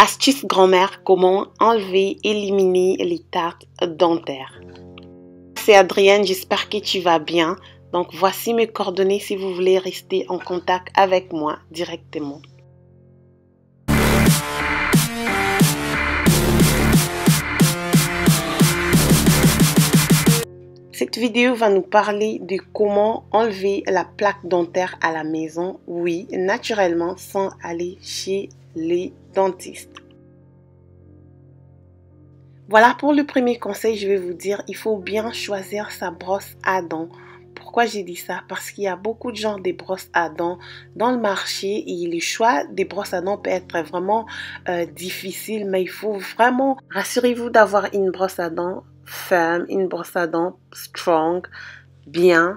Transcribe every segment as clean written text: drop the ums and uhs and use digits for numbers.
Astuce grand-mère, comment enlever, éliminer les tartes dentaires. C'est Adrienne, j'espère que tu vas bien. Donc voici mes coordonnées si vous voulez rester en contact avec moi directement. Cette vidéo va nous parler de comment enlever la plaque dentaire à la maison, oui, naturellement, sans aller chez les dentistes. Voilà pour le premier conseil, je vais vous dire, il faut bien choisir sa brosse à dents. Pourquoi j'ai dit ça? Parce qu'il y a beaucoup de genres de brosses à dents dans le marché et le choix des brosses à dents peut être vraiment difficile, mais il faut vraiment, rassurez-vous d'avoir une brosse à dents ferme, une brosse à dents strong, bien,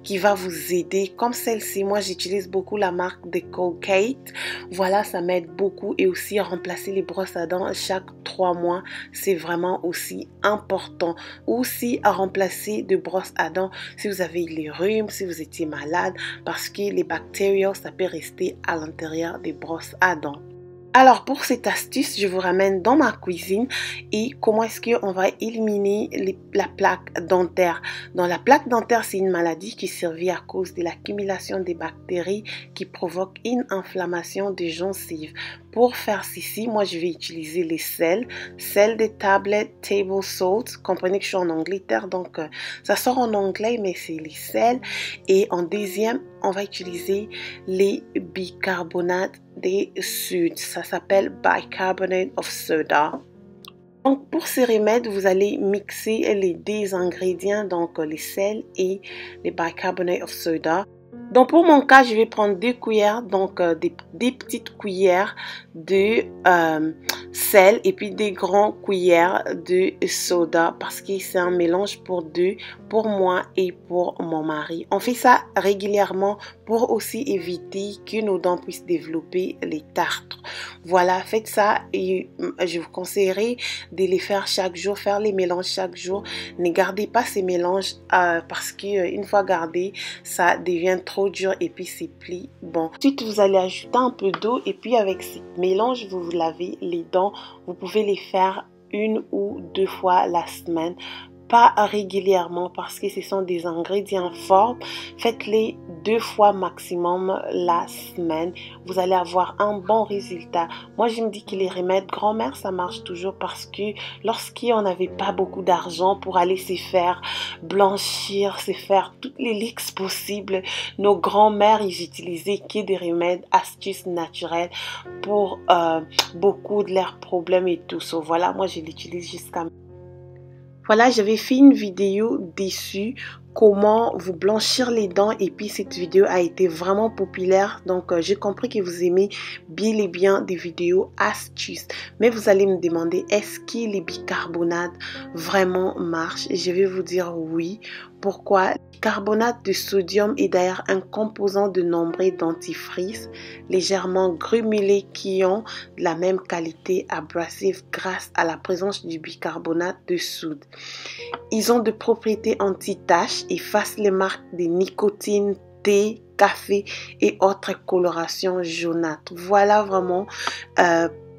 qui va vous aider comme celle-ci. Moi j'utilise beaucoup la marque de Colgate. Voilà, ça m'aide beaucoup, et aussi remplacer les brosses à dents chaque 3 mois, c'est vraiment aussi important. Aussi à remplacer de brosses à dents si vous avez les rhumes, si vous étiez malade, parce que les bactéries ça peut rester à l'intérieur des brosses à dents. Alors pour cette astuce, je vous ramène dans ma cuisine et comment est-ce qu'on va éliminer la plaque dentaire. Donc la plaque dentaire, c'est une maladie qui survient à cause de l'accumulation des bactéries qui provoque une inflammation des gencives. Pour faire ceci, moi je vais utiliser les sels de tablette, table salt. Comprenez que je suis en Angleterre, donc ça sort en anglais, mais c'est les sels. Et en deuxième, on va utiliser les bicarbonates de soude. Ça s'appelle bicarbonate of soda. Donc pour ces remèdes, vous allez mixer les deux ingrédients, donc les sels et les bicarbonate of soda. Donc pour mon cas, je vais prendre 2 cuillères, donc des petites cuillères de sel et puis des grandes cuillères de soda, parce que c'est un mélange pour deux, pour moi et pour mon mari. On fait ça régulièrement pour aussi éviter que nos dents puissent développer les tartres. Voilà, faites ça et je vous conseillerais de les faire chaque jour, faire les mélanges chaque jour. Ne gardez pas ces mélanges parce qu'une fois gardé, ça devient trop dur et puis c'est plie. Bon, ensuite vous allez ajouter un peu d'eau et puis avec ce mélange, vous vous lavez les dents. Vous pouvez les faire 1 ou 2 fois la semaine, pas régulièrement parce que ce sont des ingrédients forts. Faites-les 2 fois maximum la semaine. Vous allez avoir un bon résultat. Moi, je me dis que les remèdes grand-mère, ça marche toujours parce que lorsqu'on n'avait pas beaucoup d'argent pour aller se faire blanchir, se faire toutes les lixes possibles, nos grand-mères, ils utilisaient que des remèdes, astuces naturelles pour beaucoup de leurs problèmes et tout ça. Voilà, moi, je l'utilise jusqu'à... Voilà, j'avais fait une vidéo dessus, comment vous blanchir les dents, et puis cette vidéo a été vraiment populaire, donc j'ai compris que vous aimez bien et bien des vidéos astuces. Mais vous allez me demander, est-ce que les bicarbonates vraiment marchent? Et je vais vous dire oui. Pourquoi? Le carbonate de sodium est d'ailleurs un composant de nombreux dentifrices légèrement grumulés qui ont la même qualité abrasive grâce à la présence du bicarbonate de soude. Ils ont de propriétés anti-taches, effacent les marques de nicotine, thé, café et autres colorations jaunâtres. Voilà vraiment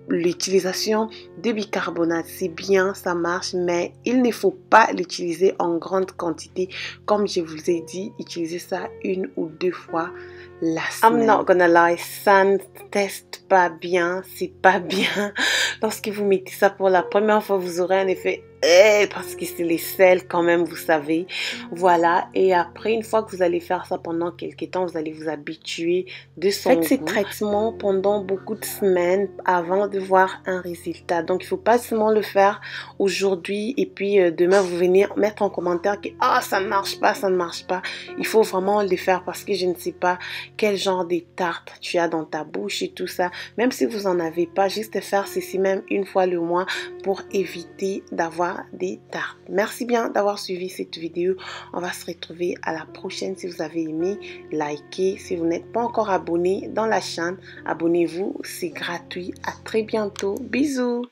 l'utilisation de bicarbonate. C'est bien, ça marche, mais il ne faut pas l'utiliser en grande quantité. Comme je vous ai dit, utilisez ça 1 ou 2 fois la semaine. I'm not gonna lie, ça ne teste pas bien, c'est pas bien. Lorsque vous mettez ça pour la première fois, vous aurez un effet parce que c'est les sels quand même, vous savez. Voilà, et après, une fois que vous allez faire ça pendant quelques temps, vous allez vous habituer de son goût. Faites ces traitements pendant beaucoup de semaines avant de voir un résultat. Donc, il ne faut pas seulement le faire aujourd'hui et puis demain, vous venez mettre en commentaire que ça ne marche pas, ça ne marche pas. Il faut vraiment le faire parce que je ne sais pas quel genre de tarte tu as dans ta bouche et tout ça. Même si vous n'en avez pas, juste faire ceci même 1 fois le mois pour éviter d'avoir des tartes. Merci bien d'avoir suivi cette vidéo. On va se retrouver à la prochaine. Si vous avez aimé, likez. Si vous n'êtes pas encore abonné dans la chaîne, abonnez-vous. C'est gratuit. À très bientôt. Bisous.